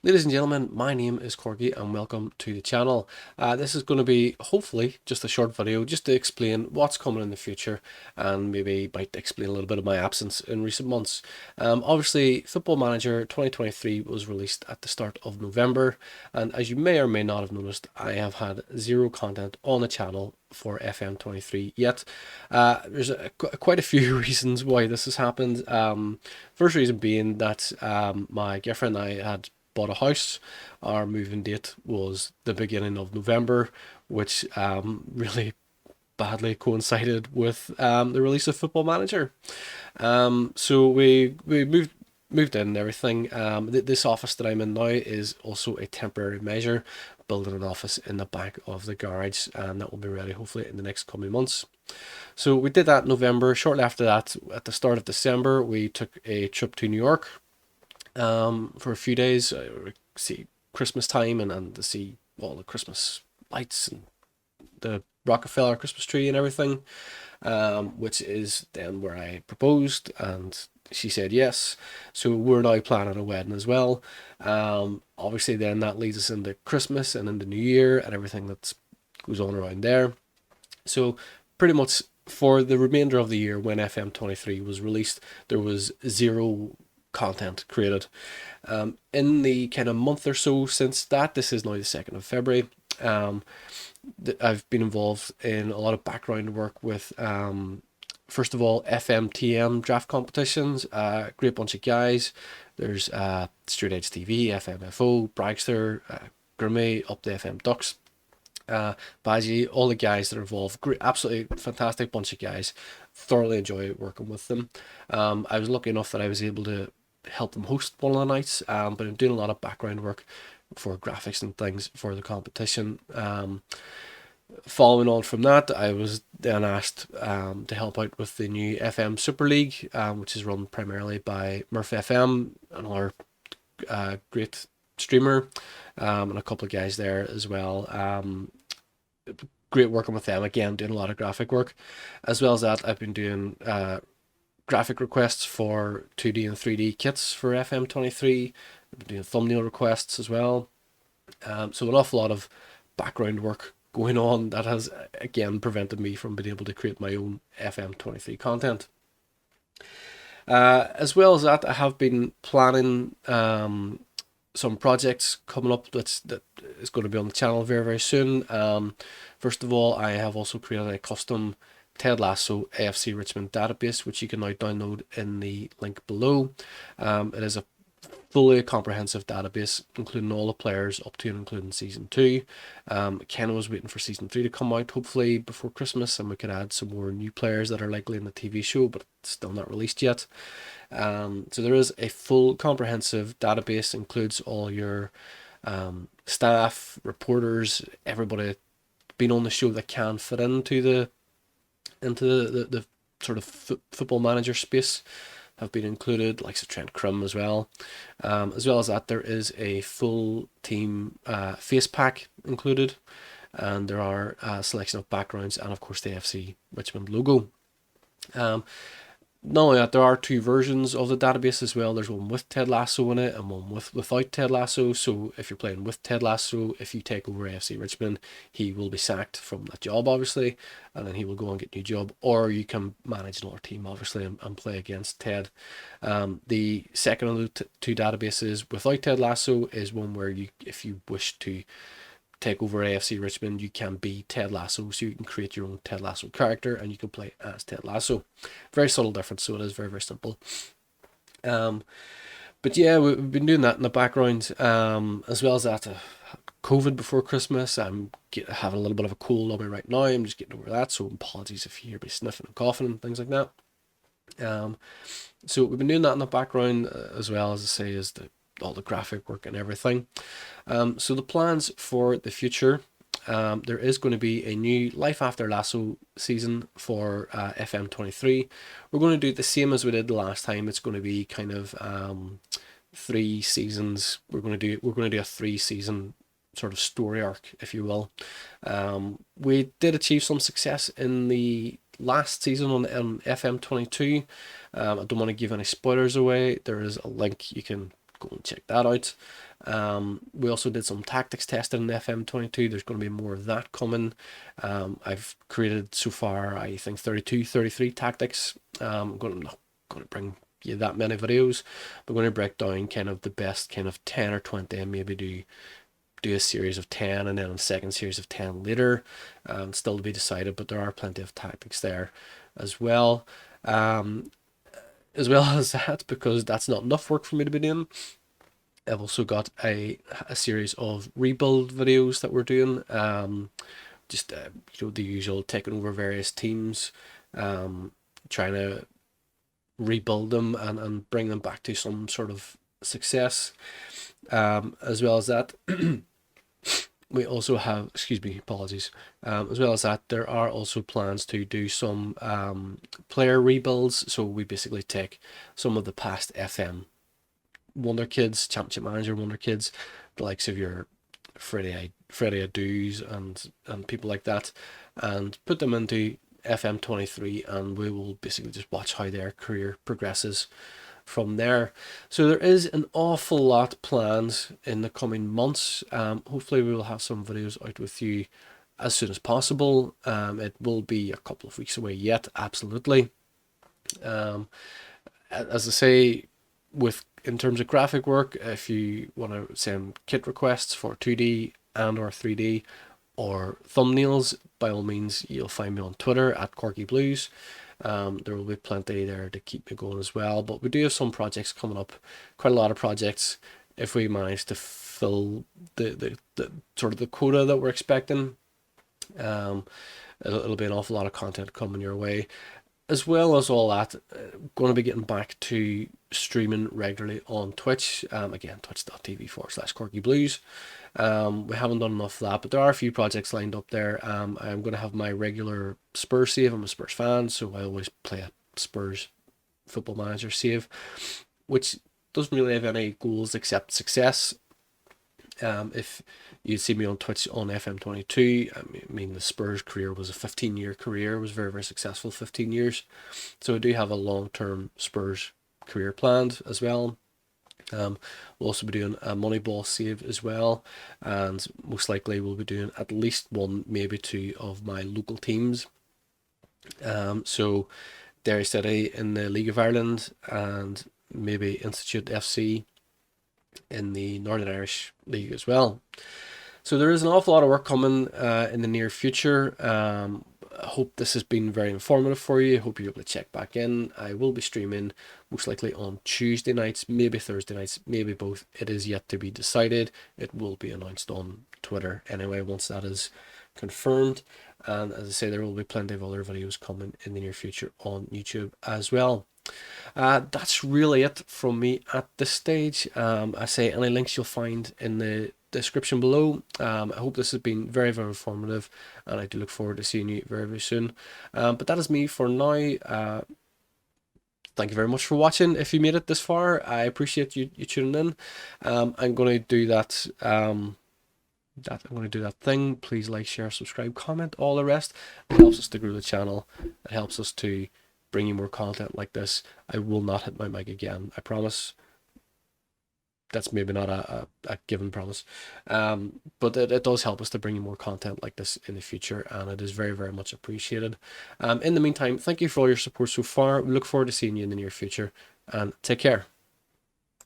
Ladies and gentlemen, my name is Korky and welcome to the channel. This is going to be hopefully just a short video just to explain what's coming in the future and maybe might explain a little bit of my absence in recent months. Obviously, Football Manager 2023 was released at the start of November, and as you may or may not have noticed, I have had zero content on the channel for FM23 yet. There's quite a few reasons why this has happened. First reason being that my girlfriend and I had bought a house. Our moving date was the beginning of November, which really badly coincided with the release of Football Manager. So we moved in and everything. This office that I'm in now is also a temporary measure, building an office in the back of the garage, and that will be ready hopefully in the next coming months. So we did that in November. Shortly after that, at the start of December, we took a trip to New York for a few days, see Christmas time and to see all the Christmas lights and the Rockefeller Christmas tree and everything, which is then where I proposed and she said yes. So we're now planning a wedding as well. Obviously then that leads us into Christmas and into New Year and everything that goes on around there. So pretty much for the remainder of the year when FM23 was released, there was zero content created. In the kind of month or so since that, this is now the 2nd of February, I've been involved in a lot of background work with, first of all, FMTM draft competitions, great bunch of guys. There's Straight Edge TV, FMFO, Bragster, Gourmet, Up the FM Ducks, Baji, all the guys that are involved. Great, absolutely fantastic bunch of guys. Thoroughly enjoy working with them. I was lucky enough that I was able to help them host one of the nights, but I'm doing a lot of background work for graphics and things for the competition. Following on from that, I was then asked to help out with the new FM Super League, which is run primarily by Murph FM, another great streamer, and a couple of guys there as well. Great working with them, again doing a lot of graphic work. As well as that, I've been doing graphic requests for 2D and 3D kits for FM23. I've been doing thumbnail requests as well. So an awful lot of background work going on that has again prevented me from being able to create my own FM23 content. As well as that, I have been planning some projects coming up that is going to be on the channel very, very soon. First of all, I have also created a custom Ted Lasso AFC Richmond database, which you can now download in the link below. It is a fully comprehensive database, including all the players up to and including season 2. Ken was waiting for season 3 to come out, hopefully before Christmas, and we could add some more new players that are likely in the TV show, but it's still not released yet. So there is a full comprehensive database, includes all your staff, reporters, everybody been on the show that can fit into the sort of football manager space have been included, like Trent Crum as well. As well as that, there is a full team face pack included, and there are a selection of backgrounds and of course the FC Richmond logo. Not only that, there are 2 versions of the database as well. There's one with Ted Lasso in it and one without Ted Lasso. So if you're playing with Ted Lasso, if you take over AFC Richmond, he will be sacked from that job, obviously, and then he will go and get a new job. Or you can manage another team, obviously, and play against Ted. The second of the 2 databases without Ted Lasso is one where you, if you wish to take over AFC Richmond, you can be Ted Lasso, so you can create your own Ted Lasso character and you can play as Ted Lasso. Very subtle difference, so it is very, very simple. But yeah, we've been doing that in the background, as well as that. COVID before Christmas. I'm having a little bit of a cold on me right now. I'm just getting over that, so apologies if you hear me sniffing and coughing and things like that. So we've been doing that in the background, as well as I say, is all the graphic work and everything. So the plans for the future, there is going to be a new Life After Lasso season for FM23. We're going to do the same as we did the last time. It's going to be kind of 3 seasons. We're going to do a 3-season sort of story arc, if you will. We did achieve some success in the last season on FM22. I don't want to give any spoilers away. There is a link you can go and check that out. We also did some tactics testing in FM22. There's going to be more of that coming. I've created so far, I think, 32, 33 tactics. I'm not going to bring you that many videos. We're going to break down kind of the best kind of 10 or 20 and maybe do a series of 10 and then a second series of 10 later. Still to be decided, but there are plenty of tactics there as well. As well as that, because that's not enough work for me to be doing, I've also got a series of rebuild videos that we're doing. Just you know, the usual, taking over various teams, trying to rebuild them and bring them back to some sort of success. As well as that, we also have, excuse me, apologies. As well as that, there are also plans to do some player rebuilds. So we basically take some of the past FM Wonder Kids, Championship Manager Wonder Kids, the likes of your Freddie Adu's and people like that, and put them into FM23, and we will basically just watch how their career progresses from there. So there is an awful lot planned in the coming months. Hopefully we will have some videos out with you as soon as possible. It will be a couple of weeks away yet, absolutely. As I say, in terms of graphic work, if you want to send kit requests for 2D and or 3D or thumbnails, by all means, you'll find me on Twitter at Korky Blues. There will be plenty there to keep me going as well, but we do have some projects coming up, quite a lot of projects. If we manage to fill the sort of the quota that we're expecting, it'll be an awful lot of content coming your way. As well as all that, going to be getting back to streaming regularly on Twitch. Again, twitch.tv/Korky Blues. We haven't done enough of that, but there are a few projects lined up there. I'm going to have my regular Spurs save. I'm a Spurs fan, so I always play a Spurs Football Manager save, which doesn't really have any goals except success. If you see me on Twitch on FM22, I mean the Spurs career was a 15-year career, was very, very successful, 15 years. So I do have a long-term Spurs career planned as well. We'll also be doing a Moneyball save as well, and most likely we'll be doing at least one, maybe two of my local teams. So Derry City in the League of Ireland, and maybe Institute FC in the Northern Irish League as well. So there is an awful lot of work coming in the near future. I hope this has been very informative for you. I hope you're able to check back in. I will be streaming most likely on Tuesday nights, maybe Thursday nights, maybe both. It is yet to be decided. It will be announced on Twitter anyway once that is confirmed. And as I say, there will be plenty of other videos coming in the near future on YouTube as well. That's really it from me at this stage. I say any links you'll find in the description below. I hope this has been very, very informative, and I do look forward to seeing you very, very soon. But that is me for now. Thank you very much for watching. If you made it this far, I appreciate you tuning in. I'm going to do that. I'm going to do that thing. Please like, share, subscribe, comment, all the rest. It helps us to grow the channel. It helps us to bring you more content like this. I will not hit my mic again, I promise. That's maybe not a given promise, but it does help us to bring you more content like this in the future, and it is very, very much appreciated. In the meantime, thank you for all your support so far. We look forward to seeing you in the near future, and take care.